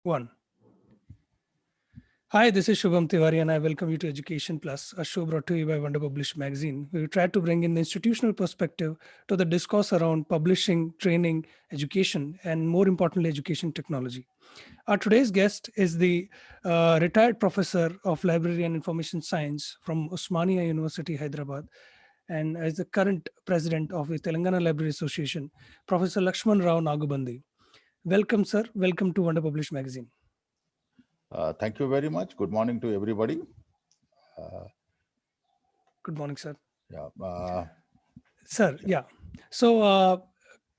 One. Hi, this is Shubham Tiwari, and I welcome you to Education Plus, a show brought to you by Wonder Published Magazine. We try to bring in the institutional perspective to the discourse around publishing, training, education, and more importantly, education technology. Our today's guest is the retired professor of library and information science from Osmania University, Hyderabad, and as the current president of the Telangana Library Association, Professor Lakshman Rao Nagubandi. Welcome, sir. Welcome to Wonder Published Magazine. Thank you very much. Good morning to everybody. Good morning, sir. Yeah, Sir, yeah. So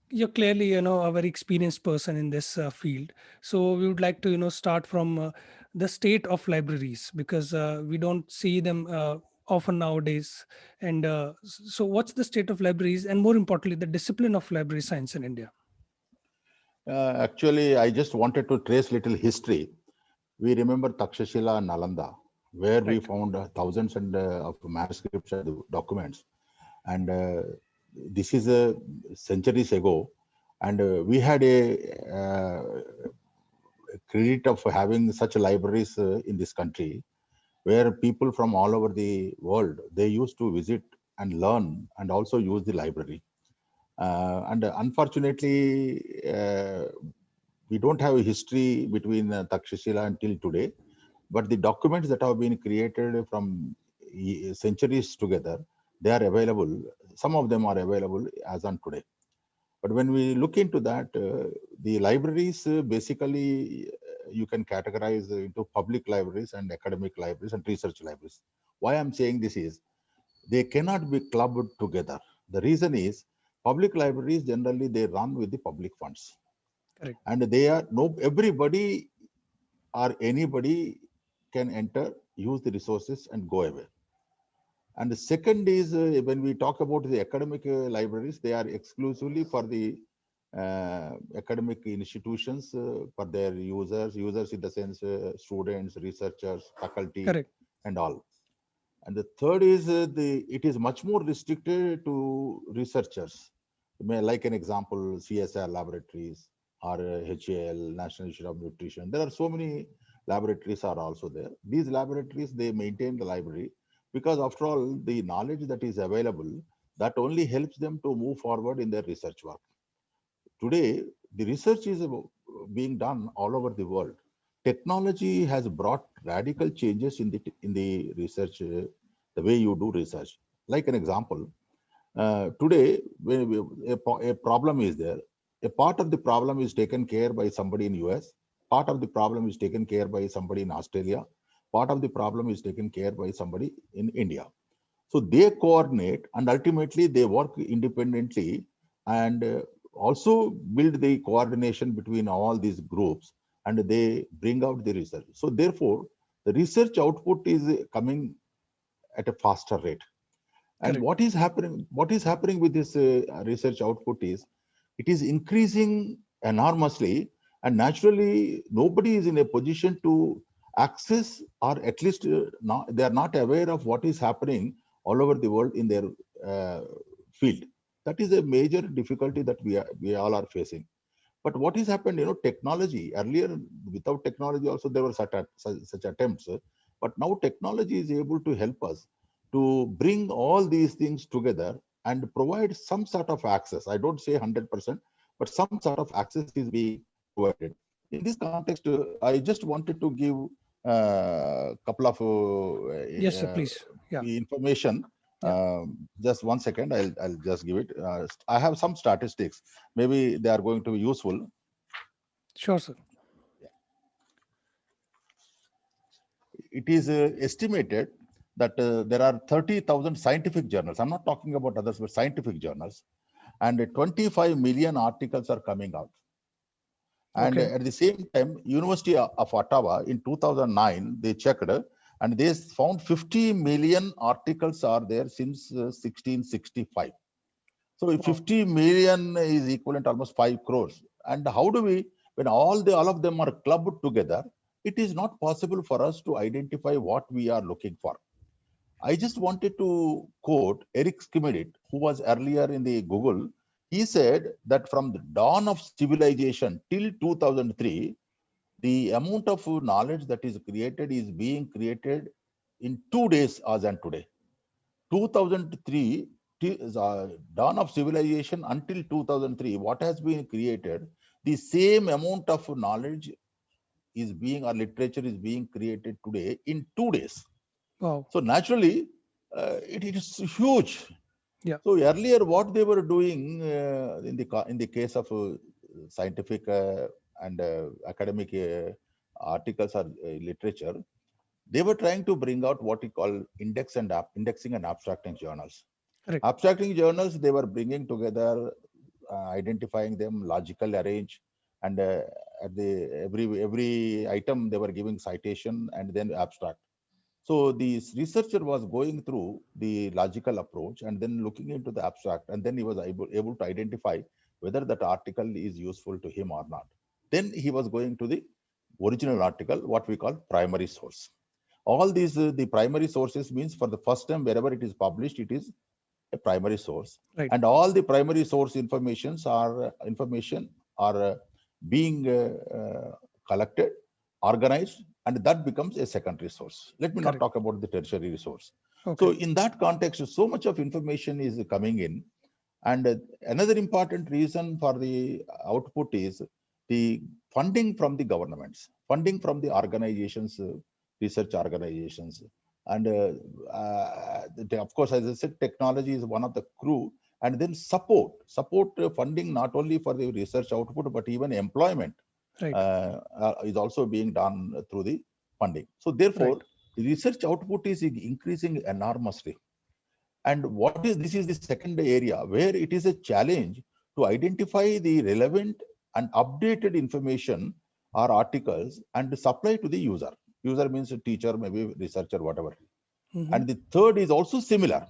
you're clearly, a very experienced person in this field. So we would like to, start from the state of libraries because we don't see them often nowadays. And so, what's the state of libraries, and more importantly, the discipline of library science in India? Actually, I just wanted to trace little history. We remember Takshashila and Nalanda, where we Right. found thousands of manuscripts and documents. And this is centuries ago. And we had a credit of having such libraries in this country, where people from all over the world, they used to visit and learn and also use the library. And unfortunately, we don't have a history between Takshashila until today, but the documents that have been created from centuries together, they are available. Some of them are available as on today. But when we look into that, the libraries basically you can categorize into public libraries and academic libraries and research libraries. Why I'm saying this is they cannot be clubbed together. The reason is public libraries generally they run with the public funds, Correct. and they are no everybody or anybody can enter, use the resources, and go away. And the second is when we talk about the academic libraries, they are exclusively for the academic institutions for their users in the sense students, researchers, faculty, Correct. and all. And the third is it is much more restricted to researchers. Like an example, CSR laboratories or HAL, National Institute of Nutrition. There are so many laboratories are also there. These laboratories, they maintain the library because after all, the knowledge that is available, that only helps them to move forward in their research work. Today, the research is being done all over the world. Technology has brought radical changes in the research, the way you do research. Like an example, today when a problem is there, a part of the problem is taken care by somebody in US, part of the problem is taken care by somebody in Australia, part of the problem is taken care by somebody in India. So they coordinate and ultimately they work independently and also build the coordination between all these groups and they bring out the research. So therefore, the research output is coming at a faster rate. And Correct. what is happening with this research output is it is increasing enormously, and naturally nobody is in a position to access, or at least not, they are not aware of what is happening all over the world in their uh, field. That is a major difficulty that we all are facing. But what has happened, technology earlier, without technology also there were such attempts, but now technology is able to help us to bring all these things together and provide some sort of access. I don't say 100%, but some sort of access is being provided. In this context, I just wanted to give a couple of Yes, sir. Please. Yeah. information. Yeah. Just one second, I'll just give it. I have some statistics. Maybe they are going to be useful. Sure, sir. It is estimated that there are 30,000 scientific journals. I'm not talking about others, but scientific journals, and 25 million articles are coming out. And Okay. at the same time, University of Ottawa in 2009, they checked and they found 50 million articles are there since 1665. So if Wow. 50 million is equivalent almost 5 crores. And how do we, when all of them are clubbed together, it is not possible for us to identify what we are looking for. I just wanted to quote Eric Schmidt, who was earlier in the Google. He said that from the dawn of civilization till 2003, the amount of knowledge that is created is being created in 2 days as and today. 2003, dawn of civilization until 2003, what has been created, the same amount of knowledge is being, or literature is being created today in 2 days. Wow. So naturally, it is huge. Yeah. So earlier, what they were doing in the case of scientific and academic articles or literature, they were trying to bring out what we call indexing and abstracting journals. Correct. Abstracting journals, they were bringing together, identifying them, logical arrange, and at the every item they were giving citation and then abstract. So the researcher was going through the logical approach and then looking into the abstract, and then he was able to identify whether that article is useful to him or not. Then he was going to the original article, what we call primary source. All these, the primary sources means for the first time, wherever it is published, it is a primary source. Right. And all the primary source information are being collected, organized, and that becomes a secondary source. Let me not Correct. talk about the tertiary resource. Okay. So in that context, so much of information is coming in. And another important reason for the output is the funding from the governments, funding from the organizations, research organizations. And of course, as I said, technology is one of the crew. And then support funding not only for the research output, but even employment Right. is also being done through the funding. So therefore, Right. the research output is increasing enormously. And this is the second area where it is a challenge to identify the relevant and updated information or articles and supply to the user. User means a teacher, maybe researcher, whatever. Mhm. And the third is also similar.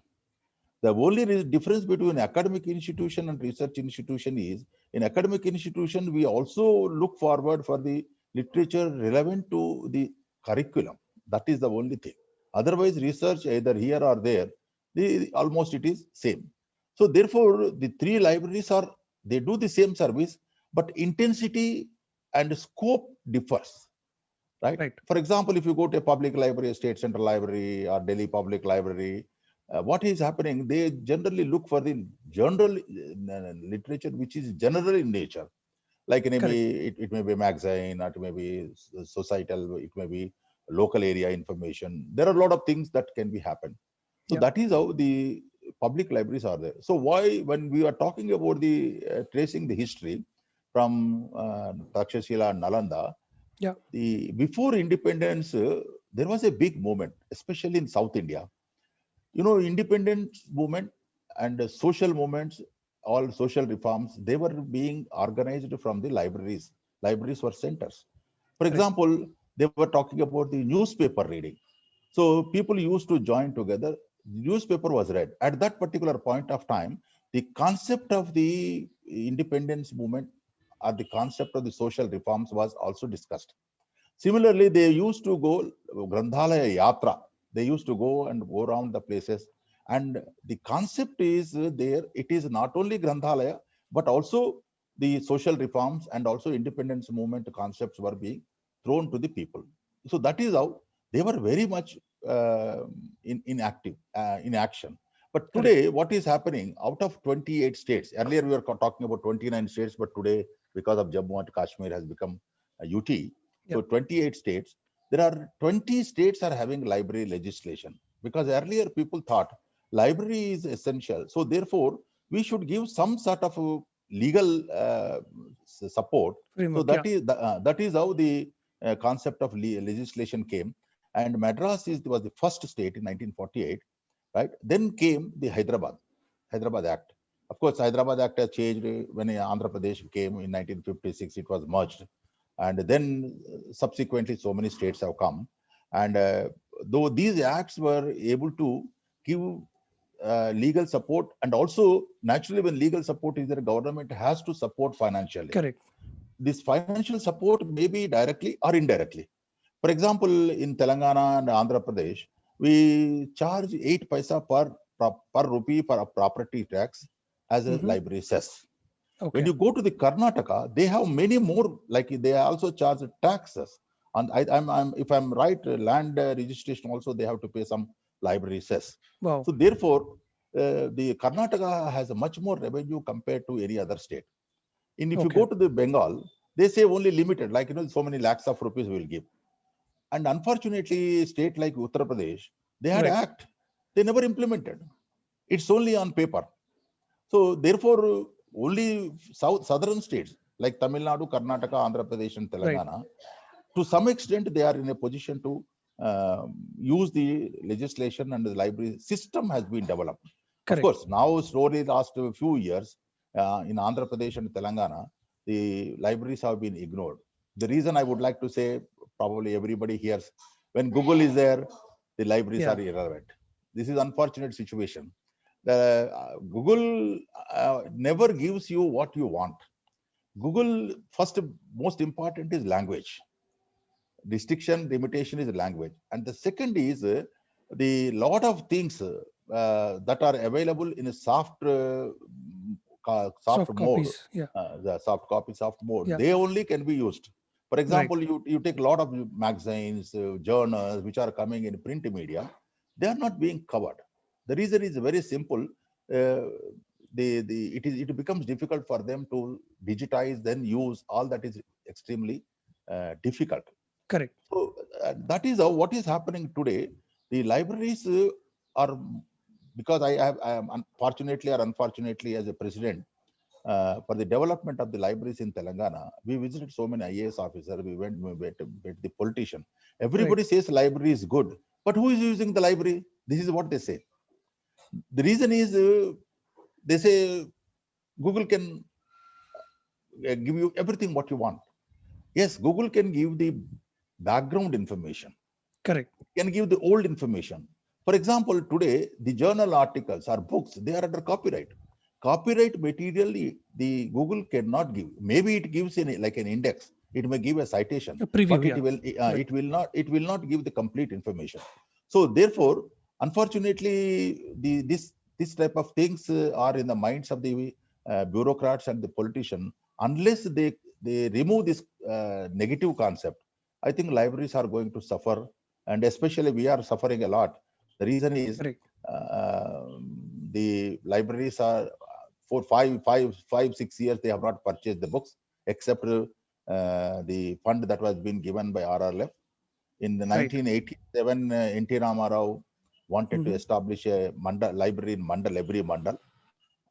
The only difference between academic institution and research institution is, in academic institution, we also look forward for the literature relevant to the curriculum. That is the only thing. Otherwise, research either here or there, almost it is same. So therefore, the three libraries they do the same service, but intensity and scope differs. Right? For example, if you go to a public library, a state central library or Delhi Public Library, what is happening? They generally look for the general literature which is general in nature. Like it may be magazine, or it may be societal, it may be local area information. There are a lot of things that can be happen. So that is how the public libraries are there. So why, when we are talking about the tracing the history from Takshashila and Nalanda, before independence, there was a big movement, especially in South India. Independence movement and social movements, all social reforms, they were being organized from the libraries. Libraries were centers. For example, they were talking about the newspaper reading. So people used to join together. The newspaper was read. At that particular point of time, the concept of the independence movement or the concept of the social reforms was also discussed. Similarly, they used to go Granthalaya Yatra. They used to go and go around the places. And the concept is there, it is not only Granthalaya, but also the social reforms and also independence movement concepts were being thrown to the people. So that is how they were very much in action. But today, what is happening out of 28 states? Earlier, we were talking about 29 states, but today, because of Jammu and Kashmir has become a UT, so 28 states, there are 20 states are having library legislation, because earlier people thought library is essential. So therefore, we should give some sort of legal support. So that is how the concept of legislation came. And Madras was the first state in 1948, right? Then came the Hyderabad Act. Of course, Hyderabad Act has changed when Andhra Pradesh came in 1956. It was merged. And then subsequently, so many states have come. And though these acts were able to give legal support, and also naturally, when legal support is there, government has to support financially. This financial support may be directly or indirectly. For example, in Telangana and Andhra Pradesh, we charge 8 paisa per rupee for a property tax as a library cess. When Okay. you go to the Karnataka, they have many more, like they also charge taxes. And if I'm right, land registration also, they have to pay some library cess. Wow. So therefore, the Karnataka has a much more revenue compared to any other state. And if you Okay. go to the Bengal, they say only limited, like, so many lakhs of rupees will give. And unfortunately, state like Uttar Pradesh, they had Right. act, they never implemented. It's only on paper. So therefore, only southern states like Tamil Nadu, Karnataka, Andhra Pradesh, and Right. Telangana, to some extent, they are in a position to use the legislation, and the library system has been developed. Of Correct. course, now slowly last few years in Andhra Pradesh and Telangana, the libraries have been ignored. The reason I would like to say, probably everybody hears, when Google is there, the libraries Yeah. are irrelevant. This is unfortunate situation. The Google never gives you what you want. Google, first, most important is language. Distinction, limitation is language. And the second is the lot of things that are available in a soft Soft mode, copies. Yeah. the soft copy, soft mode, Yeah. they only can be used. For Right. example, you take a lot of magazines, journals, which are coming in print media, they are not being covered. The reason is very simple. It becomes difficult for them to digitize, then use. All that is extremely difficult. Correct. So that is what is happening today. The libraries are, because I am unfortunately or unfortunately as a president for the development of the libraries in Telangana, we visited so many IAS officers. We met the politician. Right. Everybody says library is good, but who is using the library? This is what they say. The reason is they say Google can give you everything what you want. Yes, Google can give the background information, Correct. can give the old information. For example, today the journal articles or books, they are under copyright. Copyright material, the Google cannot give. Maybe it gives like an index. It may give a citation, A preview. but Yeah. But it will not give the complete information. So therefore, unfortunately, this type of things are in the minds of the bureaucrats and the politician. Unless they remove this negative concept, I think libraries are going to suffer, and especially we are suffering a lot. The reason is correct. uh, the libraries are for 6 years they have not purchased the books, except the fund that was been given by RRLF. In the Right. 1987, N.T. Ramarao wanted to Hmm. establish a library in Mandal, every Mandal,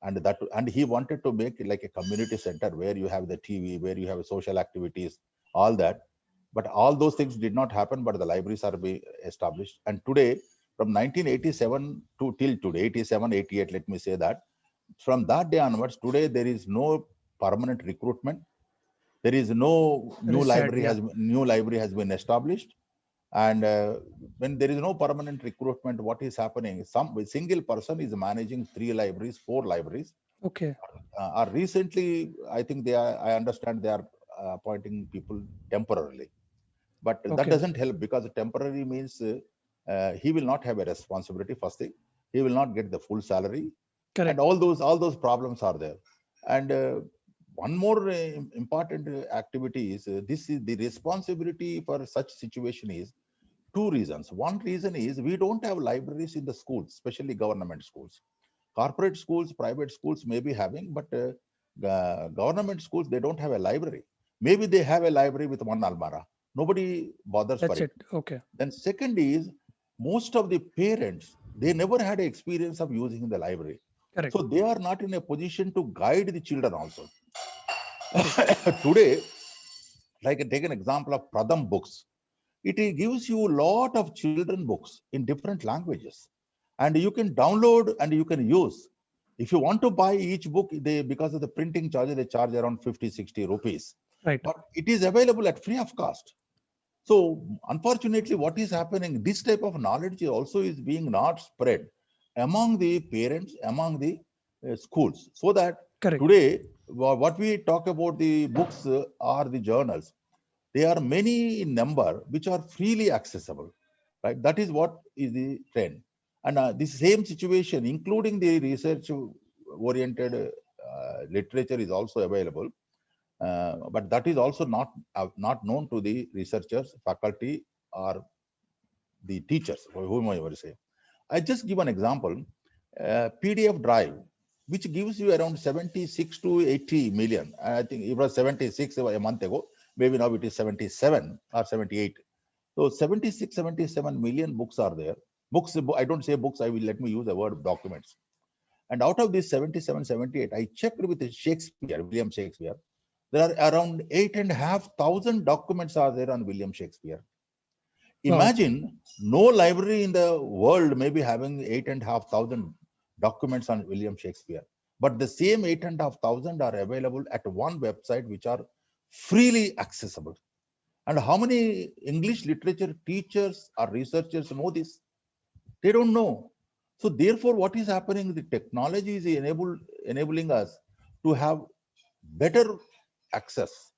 and he wanted to make it like a community center where you have the TV, where you have social activities, all that. But all those things did not happen, but the libraries are being established. And today, from 1987 to till today, 87, 88, let me say that, from that day onwards, today there is no permanent recruitment. There is no That is sad. Yeah. new library has been established. And when there is no permanent recruitment, what is happening? Some single person is managing 3 libraries, 4 libraries. Okay. Or recently, I think they are. I understand they are appointing people temporarily, but that Okay. doesn't help, because temporary means he will not have a responsibility. First thing, he will not get the full salary, and Correct. all those problems are there. And one more important activity is this is the responsibility for such situation is two reasons. One reason is we don't have libraries in the schools, especially government schools. Corporate schools, private schools may be having, but government schools, they don't have a library. Maybe they have a library with one almara. Nobody bothers for That's it. it. Okay. Then second is, most of the parents, they never had an experience of using the library. Correct. So they are not in a position to guide the children also. Correct. Today, like take an example of Pradham books. It gives you a lot of children books in different languages, and you can download and you can use. If you want to buy each book, they, because of the printing charges, they charge around 50-60 rupees, Right. but it is available at free of cost. So unfortunately, what is happening, this type of knowledge also is being not spread among the parents, among the schools, so that Correct. today what we talk about, the books or the journals, there are many in number which are freely accessible, right? That is what is the trend. And this same situation, including the research oriented literature is also available, but that is also not known to the researchers, faculty, or the teachers, or whomever say. I just give an example. PDF drive, which gives you around 76 to 80 million. I think it was 76 a month ago. Maybe now it is 77 or 78. So 76, 77 million books are there. Books, I don't say books, let me use the word documents. And out of these 77, 78, I checked with Shakespeare, William Shakespeare. There are around 8,500 documents are there on William Shakespeare. Imagine no library in the world may be having 8,500 documents on William Shakespeare, but the same 8,500 are available at one website, which are freely accessible. And how many English literature teachers or researchers know this? They don't know. So therefore, what is happening? The technology is enabling us to have better access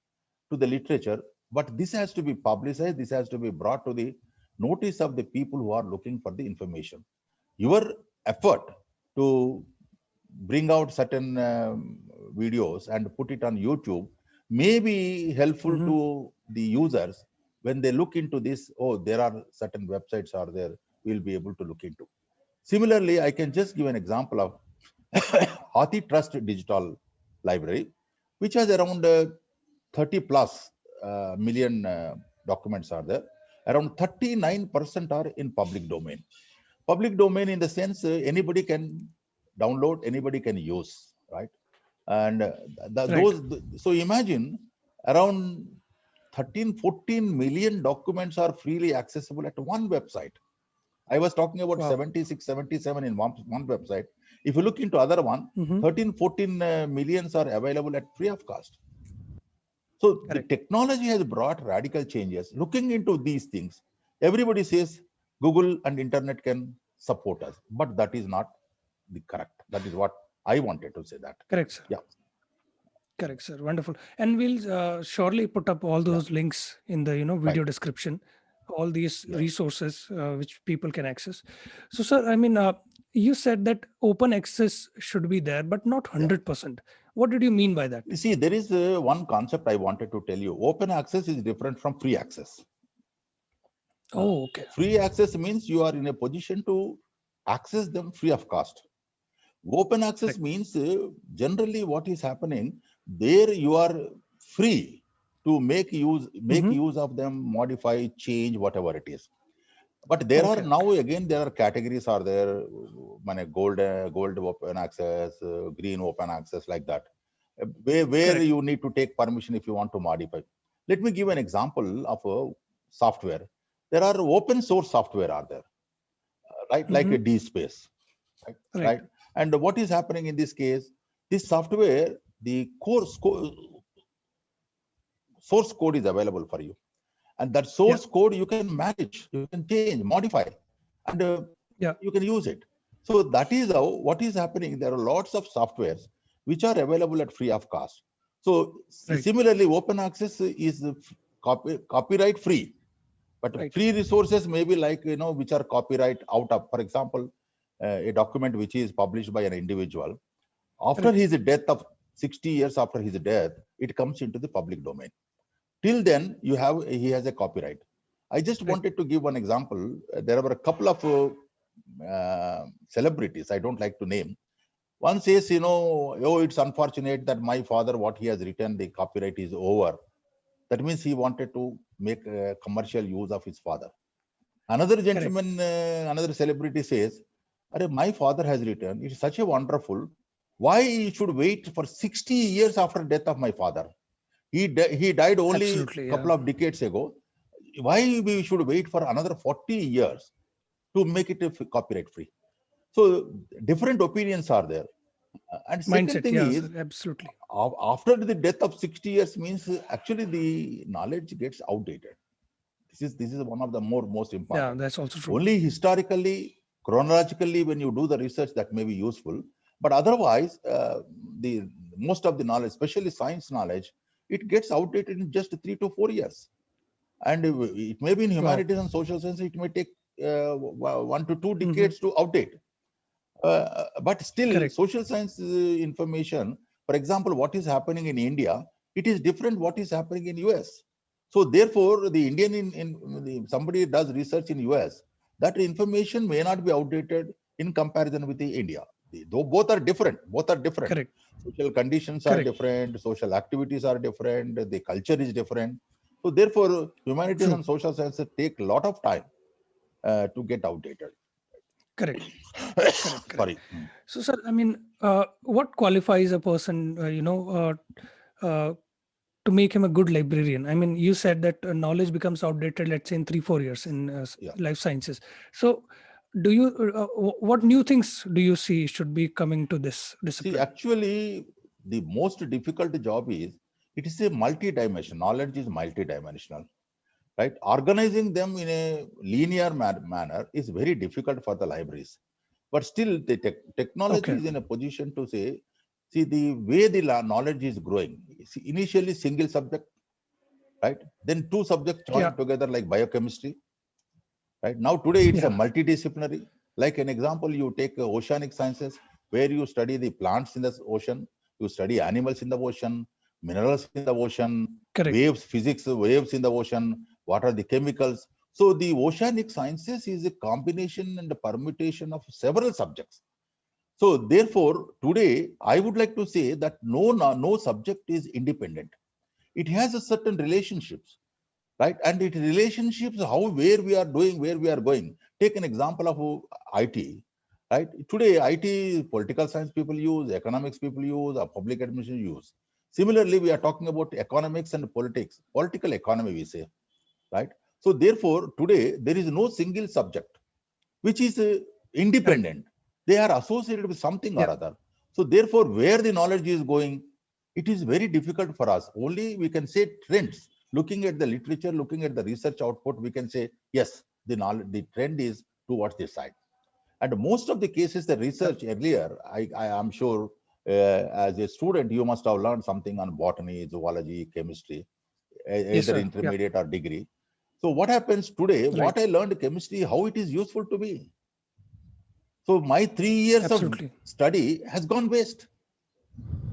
to the literature, but this has to be publicized. This has to be brought to the notice of the people who are looking for the information. Your effort to bring out certain videos and put it on YouTube may be helpful to the users when they look into this. Oh, there are certain websites are there, we'll be able to look into. Similarly, I can just give an example of Hathi Trust Digital Library, which has around 30 plus million documents are there. Around 39% are in public domain. Public domain in the sense anybody can download, anybody can use, right? And so imagine around 13, 14 million documents are freely accessible at one website. I was talking about 76, 77 in one website. If you look into other one, 13, 14 millions are available at free of cost. So the technology has brought radical changes. Looking into these things, everybody says Google and internet can support us, but that is not the correct. That is what I wanted to say that. Correct, sir. Yeah. Correct, sir. Wonderful. And we'll surely put up all those links in the video description, all these resources which people can access. So, sir, I mean, you said that open access should be there, but not 100%. What did you mean by that? You see, there is one concept I wanted to tell you. Open access is different from free access. Oh, okay. Free access means you are in a position to access them free of cost. Open access means generally what is happening there, you are free to make use of them, modify, change, whatever it is. But there are now again there are categories are there, gold open access, green open access, like that, where you need to take permission if you want to modify. Let me give an example of a software. There are open source software are there, right? Like a DSpace, right? And what is happening in this case? This software, the source code is available for you, and that source code you can manage, you can change, modify, and you can use it. So that is how what is happening. There are lots of softwares which are available at free of cost. So similarly, open access is copyright free, but free resources may be like which are copyright out of, for example, a document which is published by an individual. After his death, of 60 years after his death, it comes into the public domain. Till then, he has a copyright. I just wanted to give one example. There were a couple of celebrities, I don't like to name. One says, oh, it's unfortunate that my father, what he has written, the copyright is over. That means he wanted to make a commercial use of his father. Another gentleman, another celebrity says, my father has written, it's such a wonderful, why you should wait for 60 years after death of my father? He died only a couple of decades ago. Why we should wait for another 40 years to make it copyright free? So different opinions are there. And second thing is, absolutely. After the death of 60 years means actually the knowledge gets outdated. This is one of the most important. Yeah, that's also true. Only historically, chronologically, when you do the research, that may be useful. But otherwise, the most of the knowledge, especially science knowledge, it gets outdated in just 3 to 4 years. And it may be in humanities and social sciences, it may take 1 to 2 decades to outdate. But still, social science information, For example, what is happening in India, it is different what is happening in US. So therefore, the Indian somebody does research in US, that information may not be outdated in comparison with the India. Though both are different, Correct. social conditions are Correct. different, social activities are different, the culture is different. So therefore, humanities True. and social sciences take a lot of time to get outdated. Correct. Correct. Sorry. So, sir, I mean, what qualifies a person, to make him a good librarian? I mean, you said that knowledge becomes outdated, let's say, in 3-4 years in Yeah. life sciences. So, do you, what new things do you see should be coming to this See, discipline? actually, the most difficult job is, it is a multi-dimensional. Knowledge is multi-dimensional, right? Organizing them in a linear manner is very difficult for the libraries. But still, the technology Okay. is in a position to say, see, the way the knowledge is growing. See, initially, single subject, right? Then two subjects Yeah. joined together like biochemistry, right? Now, today, it's a Yeah. multidisciplinary. Like an example, you take oceanic sciences, where you study the plants in the ocean, you study animals in the ocean, minerals in the ocean, Correct. waves, physics, waves in the ocean, what are the chemicals. So the oceanic sciences is a combination and a permutation of several subjects. So therefore, today, I would like to say that no subject is independent. It has a certain relationships, right? And it relationships, how, where we are doing, where we are going. Take an example of IT, right? Today, IT, political science people use, economics people use, or public administration use. Similarly, we are talking about economics and politics, political economy, we say, right? So therefore, today, there is no single subject which is independent. They are associated with something or Yeah. other. So therefore, where the knowledge is going, it is very difficult for us. Only we can say trends. Looking at the literature, looking at the research output, we can say, yes, the knowledge, the trend is towards this side. And most of the cases, the research earlier, I am sure as a student, you must have learned something on botany, zoology, chemistry, Yes, either sir. Yeah. intermediate or degree. So what happens today, Right. what I learned chemistry, how it is useful to me. So my 3 years of Absolutely. study has gone waste,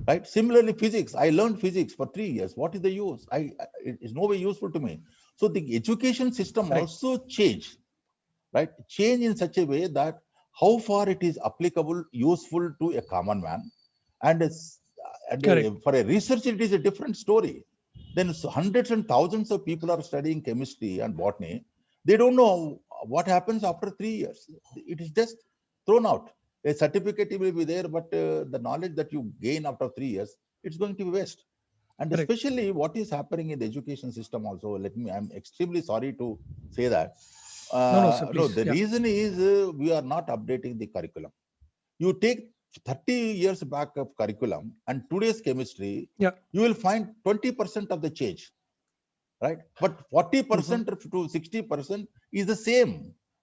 right? Similarly, physics, I learned physics for 3 years. What is the use? It is no way useful to me. So the education system Right. also changed, right? Change in such a way that how far it is applicable, useful to a common man. And, Correct. for a researcher, it is a different story. Then hundreds and thousands of people are studying chemistry and botany. They don't know what happens after 3 years. It is just thrown out. A certificate will be there, but the knowledge that you gain after 3 years, it's going to be waste. And Correct. especially what is happening in the education system also, I'm extremely sorry to say that. No, sir, No, please. the Yeah. reason is we are not updating the curriculum. You take 30 years back of curriculum and today's chemistry, Yeah. you will find 20% of the change, right? But 40% to 60% is the same.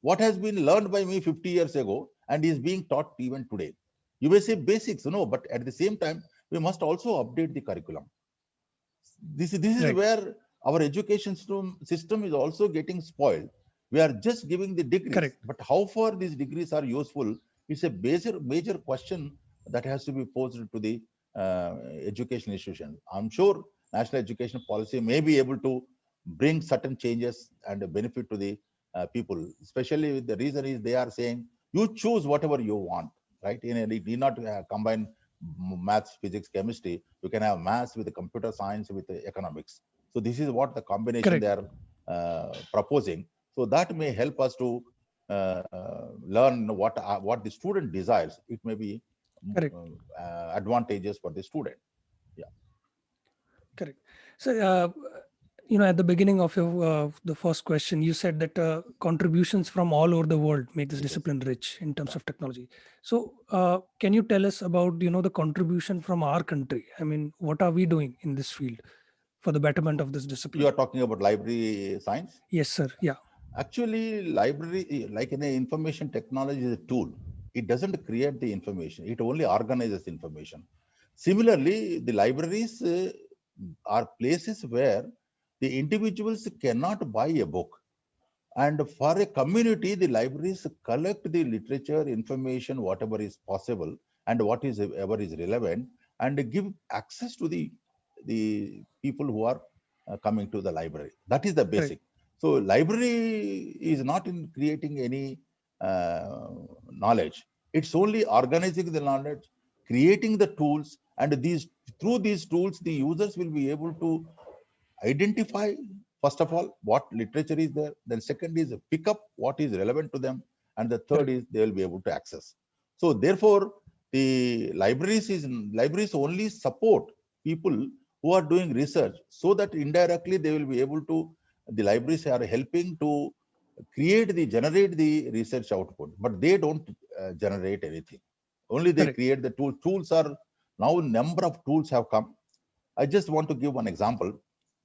What has been learned by me 50 years ago and is being taught even today. You may say basics, no, but at the same time, we must also update the curriculum. This is Right. where our education system is also getting spoiled. We are just giving the degrees, Correct. but how far these degrees are useful is a major question that has to be posed to the education institution. I'm sure national education policy may be able to bring certain changes and a benefit to the people. Especially the reason is they are saying you choose whatever you want, right? It need not combine maths, physics, chemistry. You can have maths with computer science with economics. So this is what the combination they Correct. are proposing. So that may help us to learn what the student desires. It may be Correct. advantageous for the student. Yeah. Correct. So, at the beginning of your the first question, you said that contributions from all over the world make this Yes. discipline rich in terms Yeah. of technology. So, can you tell us about the contribution from our country? I mean, what are we doing in this field for the betterment of this You are discipline? talking about library science. Yes, sir. Yeah. Actually, library, like in information technology, is a tool. It doesn't create the information. It only organizes information. Similarly, the libraries are places where the individuals cannot buy a book. And for a community, the libraries collect the literature, information, whatever is possible and what is ever is relevant, and give access to the people who are coming to the library. That is the basic. So library is not in creating any knowledge. It's only organizing the knowledge, creating the tools, and through these tools, the users will be able to identify, first of all, what literature is there. Then second is pick up what is relevant to them. And the third is they will be able to access. So therefore, the libraries only support people who are doing research, so that indirectly they will be able to, the libraries are helping to generate the research output, but they don't generate anything. Only they create the tool. Tools are now, number of tools have come. I just want to give one example.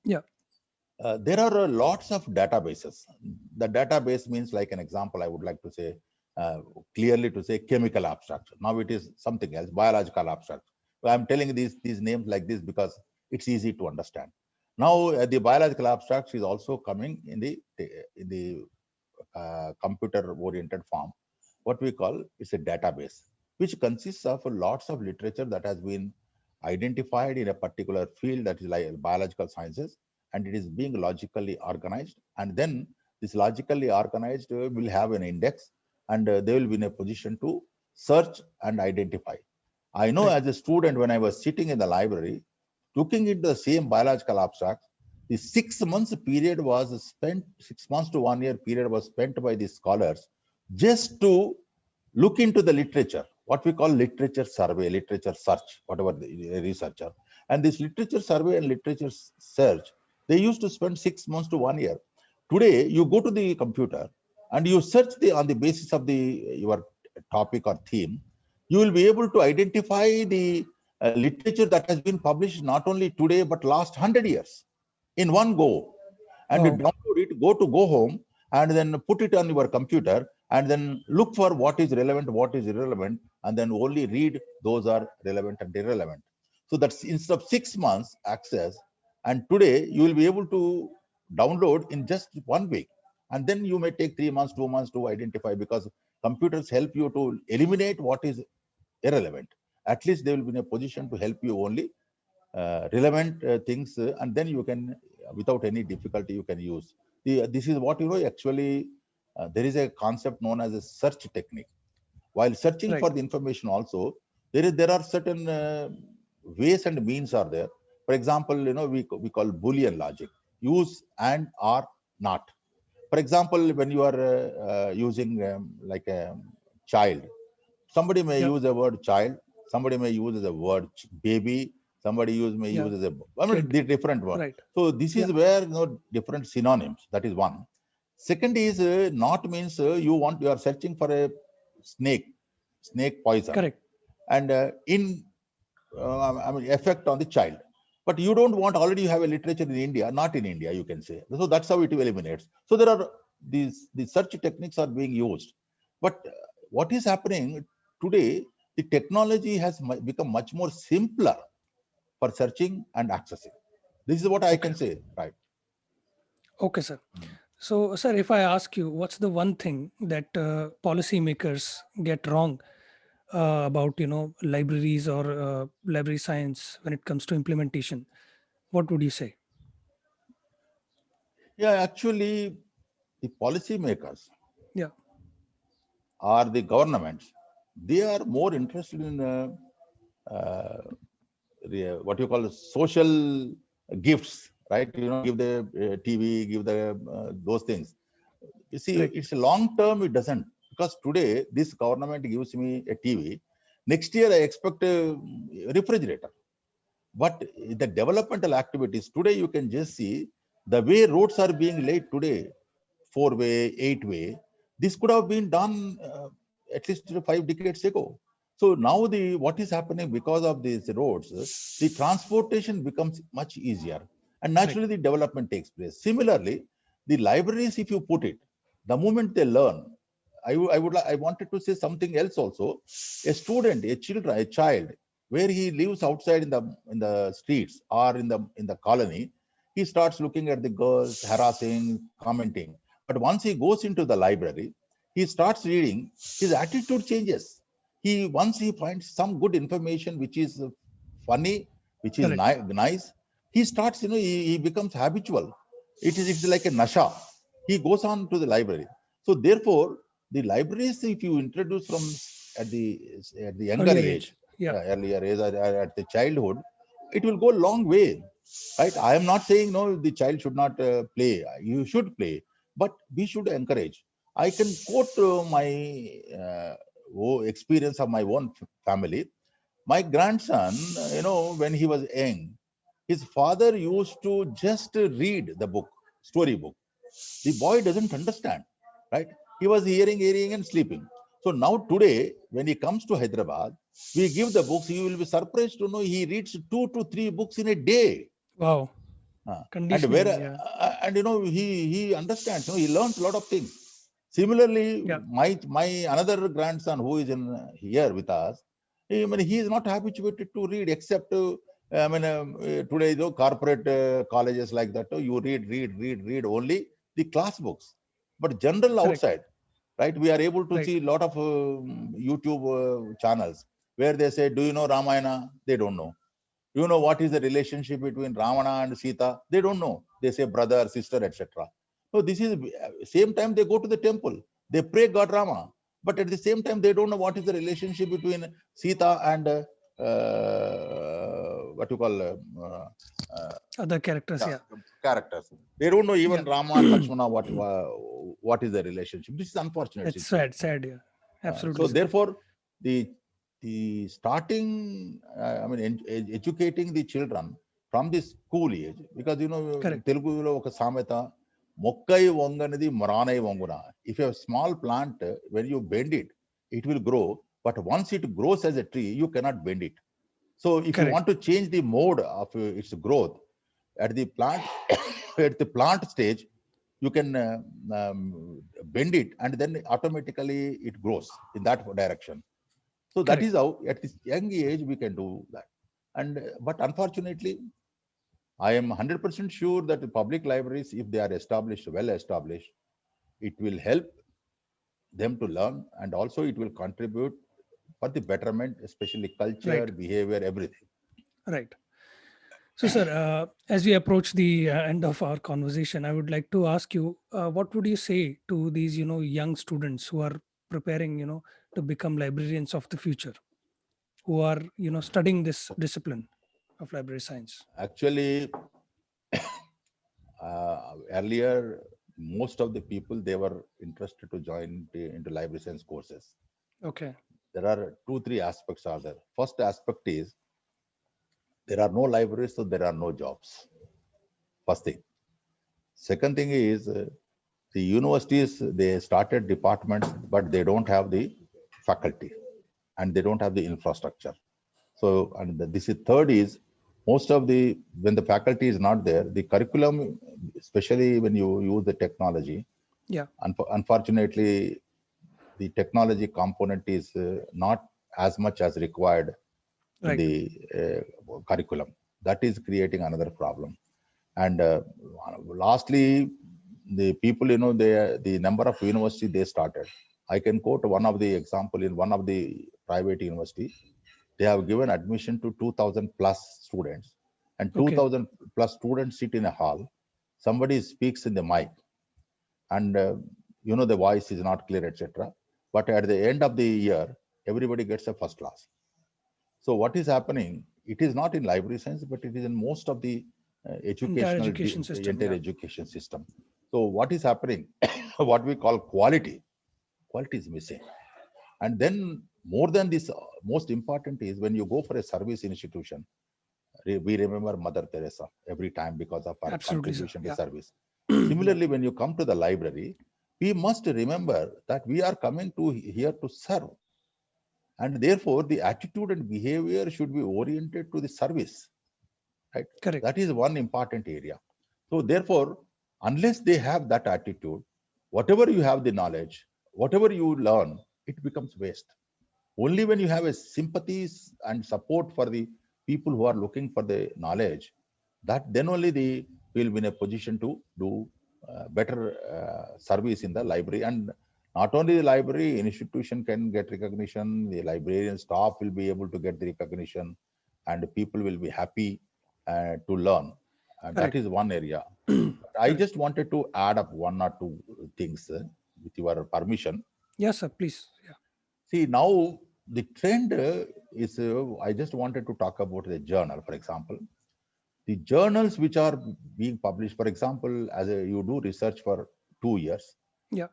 Yeah. There are lots of databases. The database means, like an example, I would like to say clearly to say chemical abstract. Now it is something else, biological abstract. So I'm telling these names like this because it's easy to understand. Now the biological abstracts is also coming in the computer-oriented form. What we call is a database, which consists of lots of literature that has been identified in a particular field, that is like biological sciences, and it is being logically organized. And then this logically organized will have an index, and they will be in a position to search and identify. I know as a student, when I was sitting in the library, looking into the same biological abstracts, the 6 months period was spent, 6 months to 1 year period was spent by the scholars just to look into the literature, what we call literature survey, literature search, whatever the researcher. And this literature survey and literature search, they used to spend 6 months to 1 year. Today, you go to the computer and you search on the basis of your topic or theme, you will be able to identify the literature that has been published not only today, but last 100 years in one go. And download it, go home, and then put it on your computer, and then look for what is relevant, what is irrelevant, and then only read those are relevant and irrelevant. So that's instead of 6 months access, and today you will be able to download in just 1 week. And then you may take 3 months, 2 months to identify, because computers help you to eliminate what is irrelevant. At least they will be in a position to help you only relevant things, and then you can, without any difficulty, you can use. This is what, actually, there is a concept known as a search technique. While searching for the information also, there are certain ways and means are there. For example, we call Boolean logic, use and or not. For example, when you are using like a child, somebody may use the word child, somebody may use the word baby, somebody may use as the different word. So this is where different synonyms. That is one. Second is not means you are searching for a snake poison. Correct. And effect on the child. But you don't want, already you have a literature in India, not in India, you can say. So that's how it eliminates. So there are the search techniques are being used. But what is happening today, the technology has become much more simpler for searching and accessing. This is what I can say, right? Okay, sir. So, sir, if I ask you, what's the one thing that policymakers get wrong about, libraries or library science when it comes to implementation, what would you say? Yeah, actually, the policymakers, or the governments, they are more interested in what you call social gifts, right? Give the TV, give the those things. You see, it's a long term, it doesn't. Because today, this government gives me a TV. Next year, I expect a refrigerator. But the developmental activities, today you can just see the way roads are being laid today, 4-way, 8-way. This could have been done at least 5 decades ago. So now what is happening because of these roads, the transportation becomes much easier, and naturally the development takes place. Similarly, the libraries, if you put it, the moment they learn, I wanted to say something else also. A student, a child, where he lives outside in the streets or in the colony, he starts looking at the girls, harassing, commenting. But once he goes into the library, he starts reading, his attitude changes. Once he finds some good information which is funny, which is Correct. nice, he starts, he becomes habitual. It's like a nasha. He goes on to the library. So therefore, the libraries, if you introduce from at the at the younger Earlier age, age. Yeah. earlier age, or at the childhood, it will go a long way, right? I am not saying no, the child should not play. You should play, but we should encourage. I can quote my experience of my own family. My grandson, when he was young, his father used to just read the book, story book. The boy doesn't understand, right? He was hearing, and sleeping. So now today, when he comes to Hyderabad, we give the books. You will be surprised to know he reads 2 to 3 books in a day. Wow. And where Conditioning. Yeah. and he understands. He learns a lot of things. Similarly, Yeah. my another grandson who is in here with us, he is not habituated to read except today corporate colleges like that. You read only the class books, but general Correct. outside, right? We are able to Right. see a lot of YouTube channels where they say, "Do you know Ramayana?" They don't know. Do you know what is the relationship between Ravana and Sita? They don't know. They say brother, sister, etc. So this is same time they go to the temple. They pray God Rama, but at the same time they don't know what is the relationship between Sita and what you call Other characters. yeah, Yeah. characters. They don't know even Yeah. Rama and Lakshmana what is the relationship. This is unfortunate It's sad. situation. Sad. Yeah. Absolutely So sad. therefore, the starting, educating the children from the school age, because Correct. Telugulo oka sameta, mokkai vonganadi maranai vonguna. If you have a small plant, when you bend it, it will grow. But once it grows as a tree, you cannot bend it. So if you Correct. want to change the mode of its growth at the plant, at the plant stage, you can bend it, and then automatically it grows in that direction. So that Correct. is how at this young age we can do that. And but unfortunately, I am 100% sure that the public libraries, if they are established, well established, it will help them to learn, and also it will contribute for the betterment, especially culture, Right. behavior, everything. Right. So, sir, as we approach the end of our conversation, I would like to ask you, what would you say to these, young students who are preparing, to become librarians of the future, who are, studying this discipline of library science? Actually, earlier, most of the people, they were interested to join into library science courses. Okay. There are 2 3 aspects are there. First aspect is there are no libraries, so there are no jobs. First thing. Second thing is the universities, they started departments, but they don't have the faculty and they don't have the infrastructure. So, and this is third is most of the, when the faculty is not there, the curriculum, especially when you use the technology, Yeah. unfortunately, the technology component is not as much as required in Right. the curriculum. That is creating another problem. And lastly, the people, the number of university they started. I can quote one of the example in one of the private university. They have given admission to 2,000 plus students, and Okay. 2,000 plus students sit in a hall. Somebody speaks in the mic, and the voice is not clear, etc. But at the end of the year, everybody gets a first class. So what is happening? It is not in library science, but it is in most of the Entire educational education system. entire Yeah. education system. So what is happening? What we call quality is missing. And then more than this, most important is when you go for a service institution. We remember Mother Teresa every time because of her Absolutely, sir. contribution to Yeah. service. Yeah. Similarly, when you come to the library, we must remember that we are coming to here to serve, and therefore the attitude and behavior should be oriented to the service, right? Correct. That is one important area. So therefore, unless they have that attitude, whatever you have the knowledge, whatever you learn, it becomes waste. Only when you have a sympathies and support for the people who are looking for the knowledge, that then only the will be in a position to do better service in the library. And not only the library institution can get recognition, the librarian staff will be able to get the recognition, and people will be happy to learn. And that Correct. is one area. I Correct. just wanted to add up one or two things with your permission. Yes, sir. Please. Yeah. See, now the trend is, I just wanted to talk about the journal, for example. The journals which are being published, for example, you do research for 2 years, Yeah.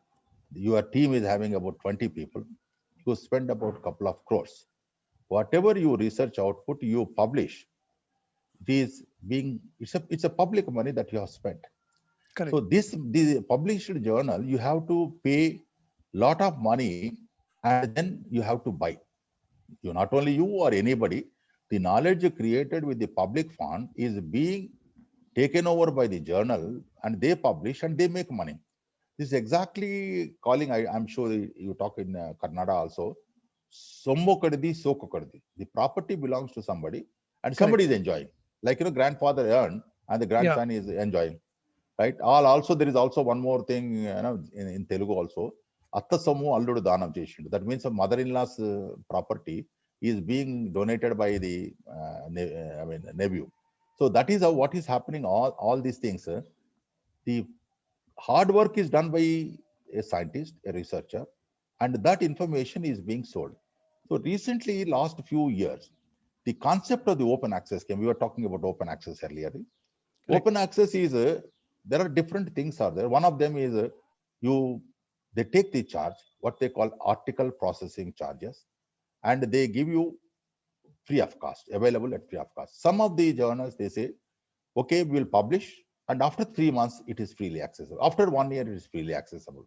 your team is having about 20 people, you spend about a couple of crores. Whatever you research output, you publish. It's a public money that you have spent. Correct. So the published journal, you have to pay lot of money and then you have to buy. You not only you or anybody, the knowledge created with the public fund is being taken over by the journal and they publish and they make money. This is exactly calling, I'm sure you talk in Kannada also, Sommo Kaddi, Soko Kaddi. The property belongs to somebody and somebody Correct. is enjoying. Like, grandfather earned and the Yeah. grandson is enjoying. Right. Also, there is also one more thing, in Telugu also. Atta Sammu Alludu Danam Cheshindu. That means a mother-in-law's property is being donated by the nephew. So that is what is happening. All these things. The hard work is done by a scientist, a researcher, and that information is being sold. So recently, last few years, the concept of the open access came. We were talking about open access earlier. Right. Open access is there are different things are there. One of them is they take the charge, what they call article processing charges, and they give you free of cost, available at free of cost. Some of the journals they say, okay, we will publish, and after 3 months it is freely accessible. After 1 year it is freely accessible.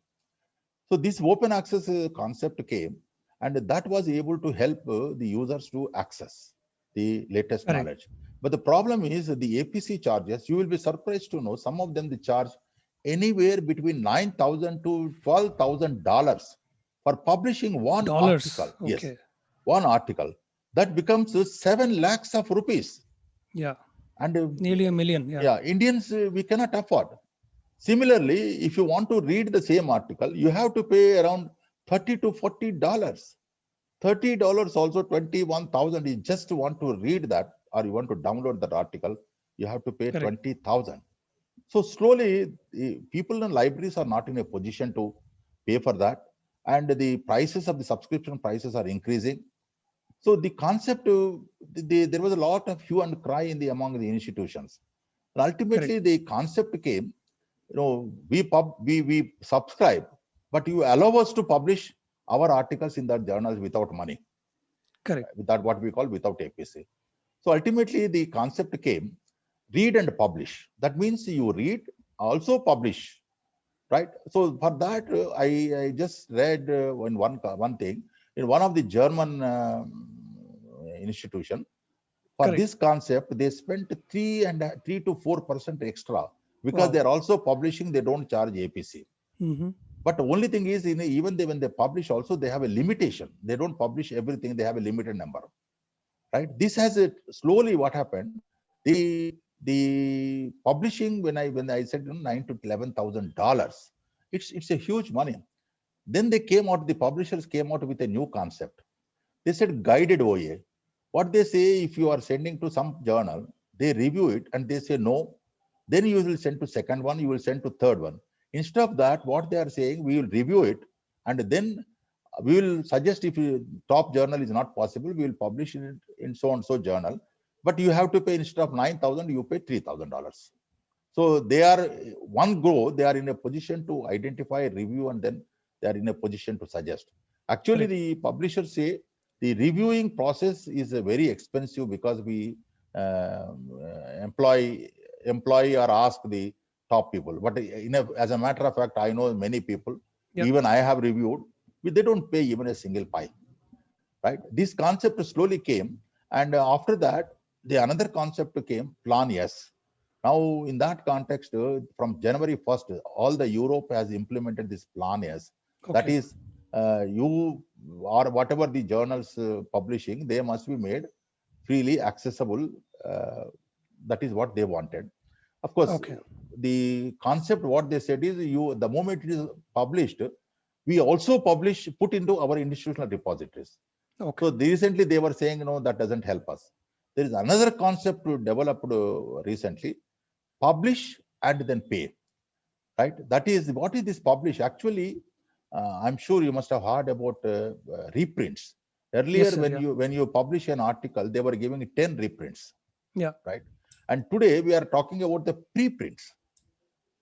So this open access concept came, and that was able to help the users to access the latest Correct. knowledge. But the problem is the APC charges, you will be surprised to know some of them they charge anywhere between $9,000 to $12,000 for publishing one Dollars. article. Yes, Okay. one article. That becomes 7 lakhs of rupees. Yeah. And Nearly a million. Yeah. yeah, Indians, we cannot afford. Similarly, if you want to read the same article, you have to pay around $30 to $40. $30 also 21,000. You just want to read that or you want to download that article, you have to pay Correct. 20,000. So slowly, the people in libraries are not in a position to pay for that, and the prices of the subscription prices are increasing. So the concept, there was a lot of hue and cry among the institutions. And ultimately, Correct. the concept came, we subscribe, but you allow us to publish our articles in that journals without money, Correct. without what we call without APC. So ultimately the concept came, read and publish. That means you read, also publish, right? So for that, I just read in one thing in one of the German institution. For Correct. this concept, they spent 3 to 4% extra because Wow. they are also publishing. They don't charge APC. Mm-hmm. But the only thing is, even when they publish, also they have a limitation. They don't publish everything. They have a limited number, right? This has slowly what happened. The publishing, when I said $9,000 to $11,000, it's a huge money. Then they came out. The publishers came out with a new concept. They said guided OA. What they say, if you are sending to some journal, they review it and they say no. Then you will send to second one, you will send to third one. Instead of that, what they are saying, we will review it and then we will suggest if top journal is not possible, we will publish it in so and so journal. But you have to pay, instead of 9,000, you pay $3,000. So they are one go, they are in a position to identify, review, and then they are in a position to suggest. Actually, Correct. the publishers say the reviewing process is very expensive because we employ or ask the top people. But as a matter of fact, I know many people, Yep. even I have reviewed, they don't pay even a single pie, right? This concept slowly came, and after that, the another concept came, Plan S. Now, in that context, from January 1st, all the Europe has implemented this Plan S. That Okay. is, you or whatever the journals publishing, they must be made freely accessible. That is what they wanted. Of course, Okay. the concept, what they said is, the moment it is published, we also put into our institutional repositories. Okay. So recently they were saying, that doesn't help us. There is another concept to develop recently: publish and then pay. Right? That is, what is this publish? Actually, I'm sure you must have heard about reprints. Earlier, Yes, sir. Yeah. when you publish an article, they were giving 10 reprints. Yeah. Right? And today we are talking about the preprints.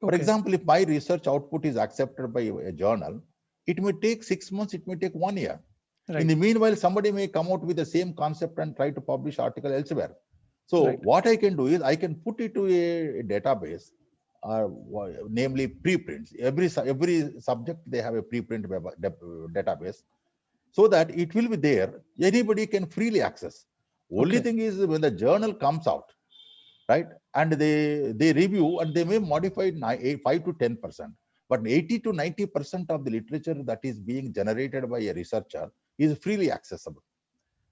For Okay. example, if my research output is accepted by a journal, it may take 6 months, it may take 1 year. Right. In the meanwhile, somebody may come out with the same concept and try to publish article elsewhere. So Right. what I can do is I can put it to a database, namely preprints. Every subject, they have a preprint database, so that it will be there. Anybody can freely access. Only Okay. thing is, when the journal comes out, right, and they review and they may modify 5 to 10%, but 80 to 90% of the literature that is being generated by a researcher is freely accessible.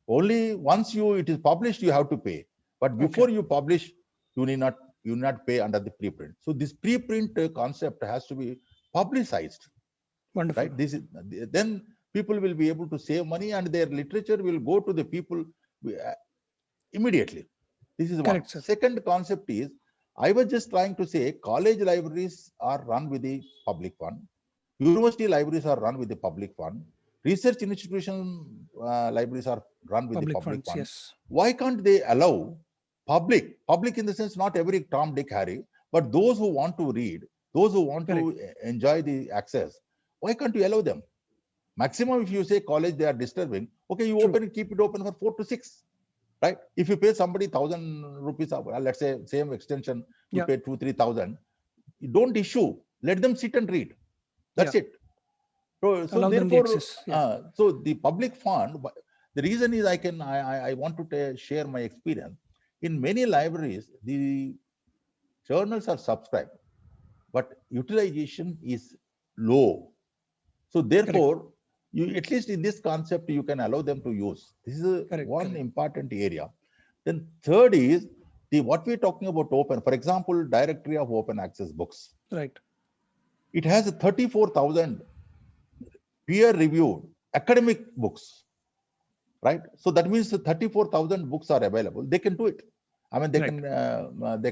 Only once it is published, you have to pay, but before you publish, you need not pay under the preprint. So this preprint concept has to be publicized. Wonderful. Right? This is, then people will be able to save money, and their literature will go to the people immediately. This is one. Correct, sir. Second concept is, I was just trying to say, college libraries are run with the public fund. University libraries are run with the public fund. Research institution libraries are run with the public funds, fund. yes. Why can't they allow public in the sense, not every Tom, Dick, Harry, but those who want to read, those who want to enjoy the access, why can't you allow them? Maximum, if you say college, they are disturbing, okay, you open it, keep it open for 4 to 6. Right? If you pay somebody 1,000 rupees, let's say same extension, you pay 2,000-3,000, you don't issue. Let them sit and read. That's it. So therefore, so the public fund. The reason is, I want to share my experience. In many libraries, the journals are subscribed, but utilization is low. So therefore, you, at least in this concept, you can allow them to use. This is one important area. Then third is what we're talking about open. For example, Directory of Open Access Books. Right. It has 34,000 peer-reviewed academic books. Right. So that means 34,000 books are available. They can do it. I mean, they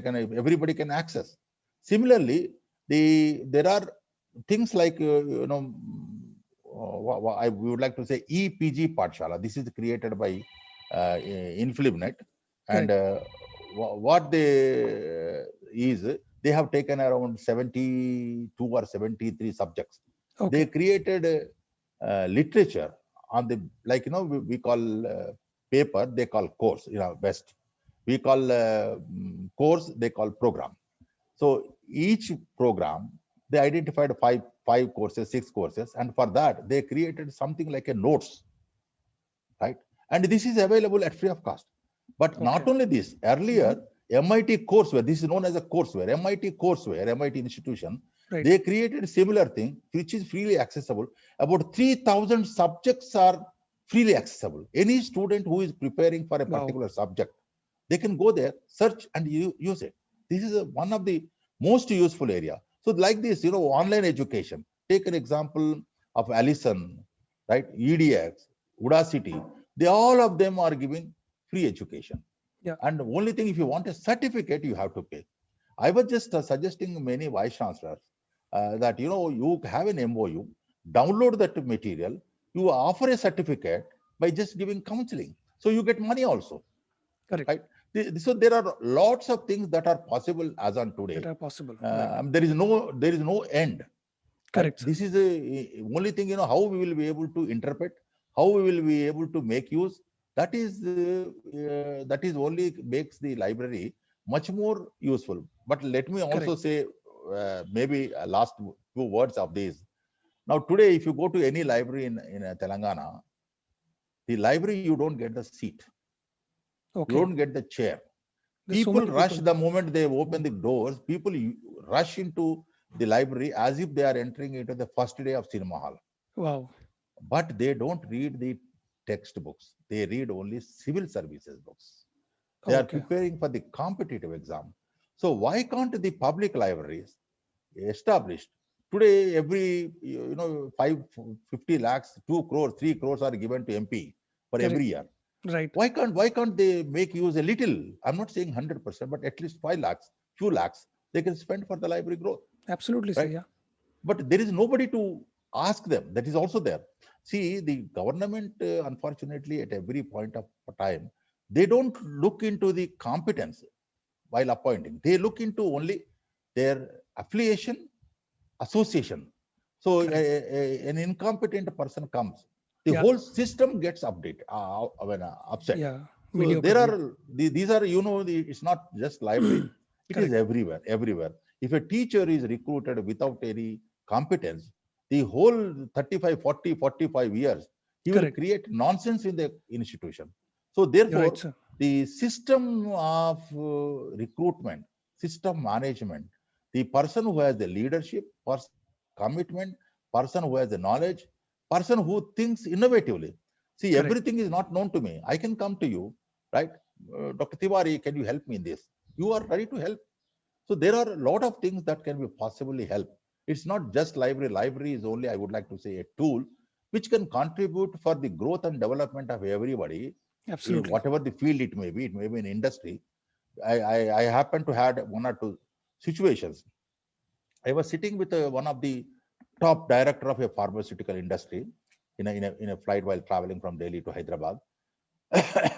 can. Everybody can access. Similarly, there are things like I would like to say EPG Pathshala. This is created by Inflibnet, and what they have taken around 72 or 73 subjects. They created literature on the, like, we call paper, they call course, best. We call course, they call program. So each program, they identified five courses, 6 courses, and for that they created something like a notes, right? And this is available at free of cost. But not only this, earlier MIT courseware, this is known as a courseware, MIT courseware, MIT institution, they created a similar thing which is freely accessible. About 3,000 subjects are freely accessible. Any student who is preparing for a particular subject, they can go there, search, and use it. This is one of the most useful area. So like this, online education. Take an example of Allison, right? EDX, Udacity. All of them are giving free education. And the only thing, if you want a certificate, you have to pay. I was just suggesting many vice chancellors that you have an MOU, download that material, you offer a certificate by just giving counseling, so you get money also. Correct. Right? So there are lots of things that are possible as on today. That are possible. There is no end. Correct. Right? This is the only thing, how we will be able to interpret, how we will be able to make use. That is only makes the library much more useful. But let me also say maybe last few words of this. Now today, if you go to any library in Telangana, the library, you don't get the seat. You don't get the chair. People rush the moment they open the doors. People rush into the library as if they are entering into the first day of cinema hall. Wow. But they don't read the textbooks. They read only civil services books. They are preparing for the competitive exam. So why can't the public libraries established today, every 50 lakhs, 2 crores, 3 crores are given to MP for every year. Right. Why can't they make use a little? I'm not saying 100%, but at least 5 lakhs, few lakhs they can spend for the library growth, Absolutely, sir. right? Yeah. But there is nobody to ask them. That is also there. See, the government, unfortunately, at every point of time, they don't look into the competence while appointing. They look into only their affiliation, association. So an incompetent person comes, the Yeah. whole system gets upset. Yeah. So Mediocre. there Yeah. are these are it's not just library; it is Correct. everywhere. Everywhere. If a teacher is recruited without any competence, the whole 35, 40, 45 years, he will Correct. create nonsense in the institution. So You're right, therefore, sir. the system of recruitment, system management, the person who has the leadership, person commitment, person who has the knowledge, person who thinks innovatively. See, Correct. everything is not known to me. I can come to you, right? Dr. Tiwari, can you help me in this? You are ready to help. So there are a lot of things that can be possibly help. It's not just library. Library is only, I would like to say, a tool which can contribute for the growth and development of everybody in Absolutely. whatever the field it may be. It may be in industry. I happen to had one or two situations. I was sitting with one of the top director of a pharmaceutical industry in a flight while traveling from Delhi to Hyderabad.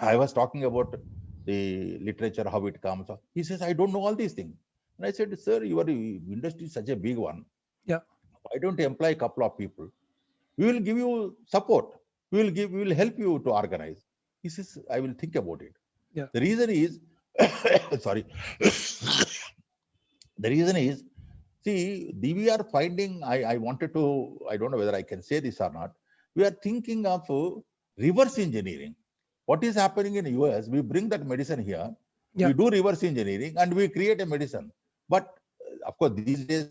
I was talking about the literature, how it comes. He says, I don't know all these things. And I said, sir, your industry is such a big one. Yeah. Why don't you employ a couple of people? We will give you support. We will help you to organize. He says, I will think about it. Yeah. The reason is, sorry, the reason is, see, we are finding, I wanted to, I don't know whether I can say this or not. We are thinking of reverse engineering. What is happening in the US, we bring that medicine here, Yeah. we do reverse engineering and we create a medicine. But of course, these days,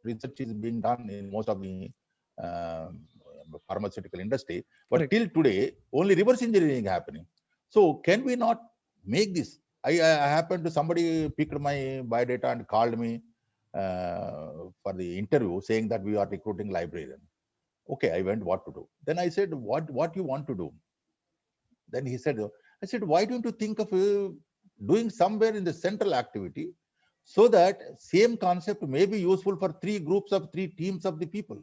research is being done in most of the uh, pharmaceutical industry. But Correct. till today, only reverse engineering happening. So can we not make this? I happened to somebody picked my biodata and called me for the interview saying that we are recruiting librarian. Okay, I went what to do. Then I said, what you want to do? Then he said, I said, why don't you think of doing somewhere in the central activity so that same concept may be useful for three teams of the people.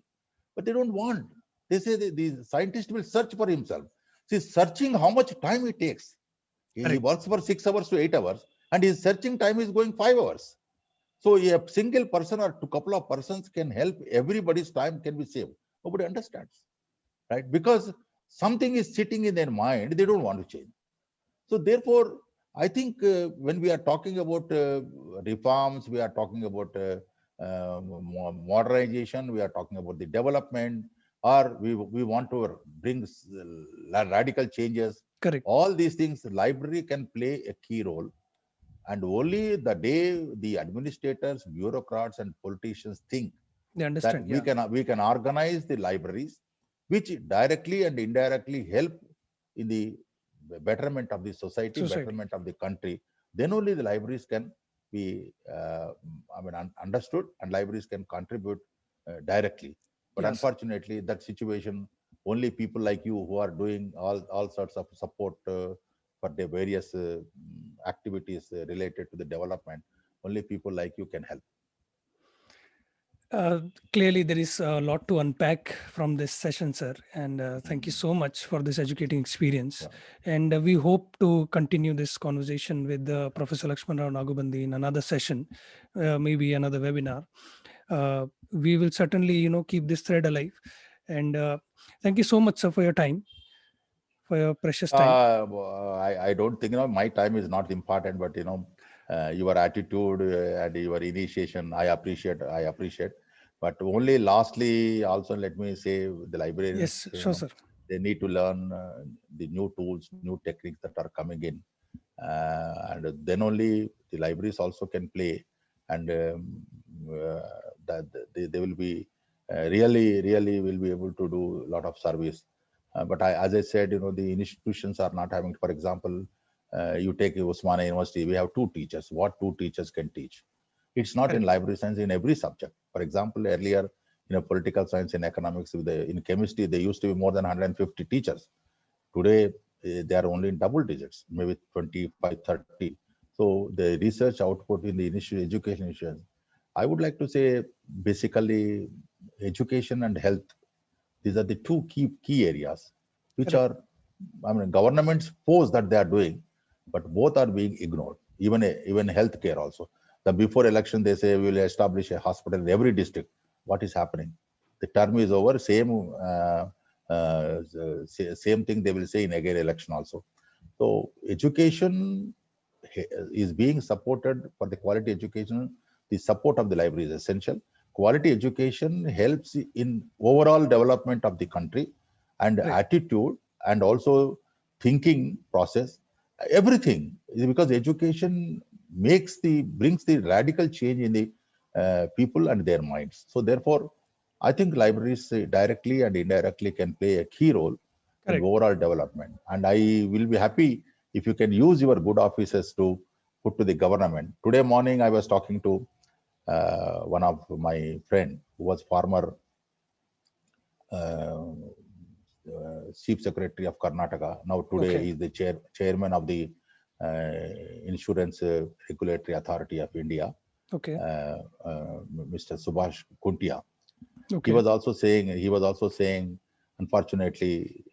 But they don't want. They say the scientist will search for himself. See, searching how much time it takes. He Correct. works for 6 hours to 8 hours, and his searching time is going 5 hours. So a single person or two couple of persons can help everybody's time can be saved. Nobody understands, right? Because something is sitting in their mind, they don't want to change. So therefore, I think when we are talking about reforms, we are talking about modernization, we are talking about the development, or we want to bring radical changes. Correct. All these things, library can play a key role. And only the day the administrators, bureaucrats, and politicians think They that understand. we Yeah. can organize the libraries, which directly and indirectly help in the betterment of the society, Society. betterment of the country, then only the libraries can be understood and libraries can contribute directly. But Yes. unfortunately, that situation, only people like you who are doing all sorts of support for the various activities related to the development, only people like you can help. Uh, Clearly, there is a lot to unpack from this session, sir. And thank you Mm, so much for this educating experience. yeah. And we hope to continue this conversation with Professor Lakshman Rao Nagubandi in another session, maybe another webinar. We will certainly, keep this thread alive. And thank you so much, sir, for your time, for your precious time. I don't think, my time is not important, but, your attitude and your initiation, I appreciate. But only lastly, also let me say the librarians, Yes, sure, sir. they need to learn the new tools, new techniques that are coming in. And then only the libraries also can play and uh, that they will be really will be able to do a lot of service. But as I said, the institutions are not having, for example, you take Osmania University, we have two teachers. What two teachers can teach? It's not in Correct. library science, in every subject. For example, earlier, political science and economics, in chemistry, there used to be more than 150 teachers. Today, they are only in double digits, maybe 25, 30. So the research output in the initial education insurance, I would like to say basically education and health. These are the two key areas, which Correct. are, I mean, governments pose that they are doing, but both are being ignored. Even healthcare also. The before election they say we will establish a hospital in every district. What is happening? The term is over. Same thing they will say in again election also. So education is being supported for the quality education. The support of the library is essential. Quality education helps in overall development of the country and Correct. attitude and also thinking process. Everything because education brings the radical change in the people and their minds. So therefore, I think libraries directly and indirectly can play a key role in Correct. overall development. And I will be happy if you can use your good offices to put to the government. Today morning, I was talking to one of my friend who was former uh, Chief Secretary of Karnataka. Now today Okay. he is the chairman of the Insurance Regulatory Authority of India, Okay. Mr. Subhash Kuntia. Okay. He was also saying, unfortunately,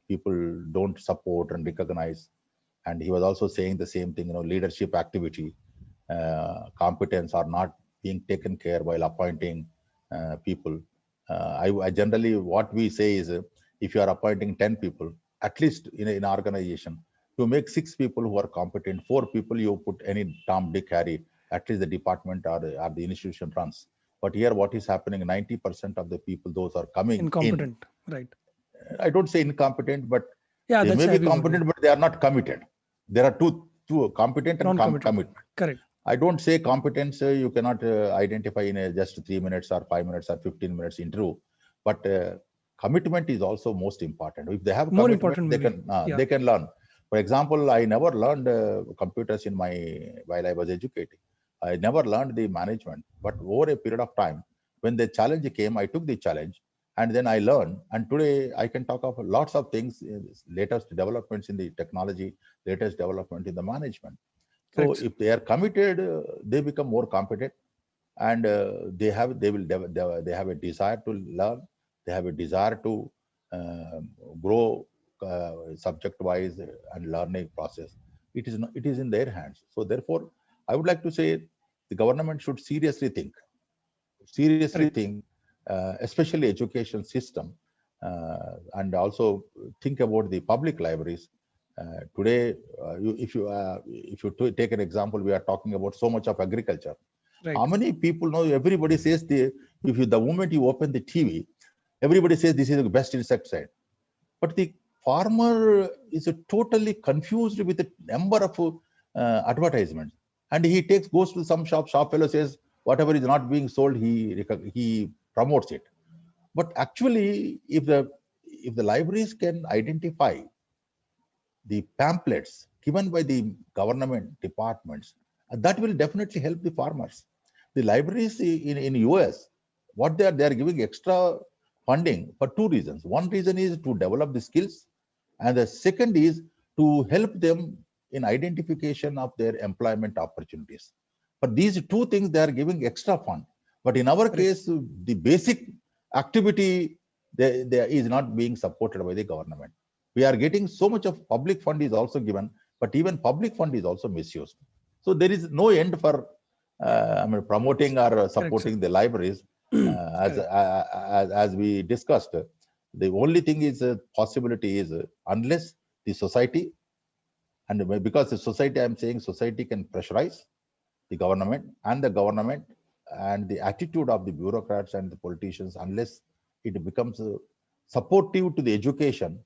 people don't support and recognize. And he was also saying the same thing, leadership activity, competence are not being taken care while appointing people. I generally, what we say is, if you are appointing 10 people, at least in an organization, you make 6 people who are competent, 4 people you put any Tom, Dick, Harry, at least the department or the institution runs. But here, what is happening? 90% of the people, those are coming in. Incompetent. Right. I don't say incompetent, but Yeah, they that's may a be heavy word. Yeah. competent, but they are not committed. There are two competent and Non-committed. commitment. Correct. I don't say competence you cannot identify in just 3 minutes or 5 minutes or 15 minutes interview, but commitment is also most important. If they have More commitment, important, they maybe. can Yeah. they can learn. For example, I never learned computers while I was educating. I never learned the management, but over a period of time, when the challenge came, I took the challenge and then I learned. And today I can talk of lots of things, latest developments in the technology, latest development in the management. So Correct. if they are committed, they become more competent, and they have a desire to learn. They have a desire to uh, grow subject wise and learning process. It is in their hands. So therefore, I would like to say the government should seriously Correct. think, especially education system, and also think about the public libraries. Today, if you take an example, we are talking about so much of agriculture. Right. How many people know? Everybody says the moment you open the TV, everybody says this is the best insecticide, but the farmer is totally confused with the number of advertisements, and he goes to some shop fellow says whatever is not being sold, he promotes it. But actually, if the libraries can identify the pamphlets given by the government departments, that will definitely help the farmers. The libraries in US, what they are giving extra funding for 2 reasons. One reason is to develop the skills, and the second is to help them in identification of their employment opportunities. For these 2 things, they are giving extra fund. But in our Correct. case, the basic activity they is not being supported by the government. We are getting so much of public fund is also given, but even public fund is also misused. So there is no end for promoting or Correct, sir. supporting the libraries. Correct. As we discussed, the only thing is possibility is unless the society, and because the society, I'm saying society can pressurize the government, and the attitude of the bureaucrats and the politicians, unless it becomes supportive to the education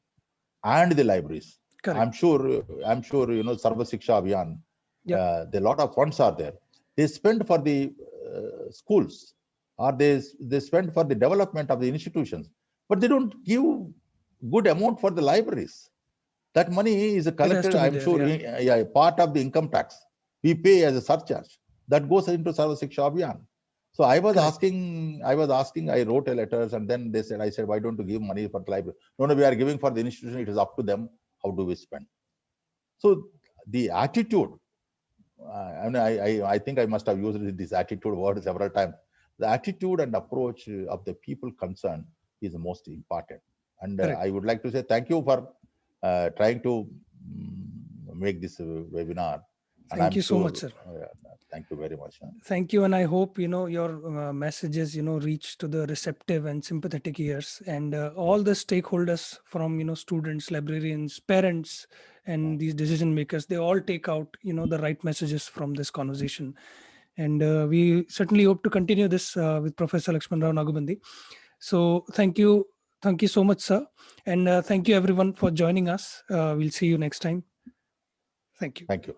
and the libraries. Correct. I'm sure Sarva Shiksha Abhiyan, Yep. the lot of funds are there. They spend for the schools, or they spend for the development of the institutions, but they don't give good amount for the libraries. That money is It has collected, to be I'm there. sure, Yeah. yeah, part of the income tax we pay as a surcharge that goes into Sarva Shiksha Abhiyan. So Correct. I wrote a letters, and then I said, why don't you give money for the library? No, we are giving for the institution. It is up to them. how do we spend? So the attitude, I think I must have used this attitude word several times. The attitude and approach of the people concerned is the most important. And Correct. I would like to say thank you for trying to make this webinar. And Thank I'm you so sure, much, sir. thank you very much. Thank you, and I hope your messages reach to the receptive and sympathetic ears, and all the stakeholders from students, librarians, parents, and these decision makers. They all take out the right messages from this conversation, and we certainly hope to continue this with Professor Lakshman Rao Nagubandi. So thank you so much, sir, and thank you everyone for joining us. We'll see you next time. Thank you. Thank you.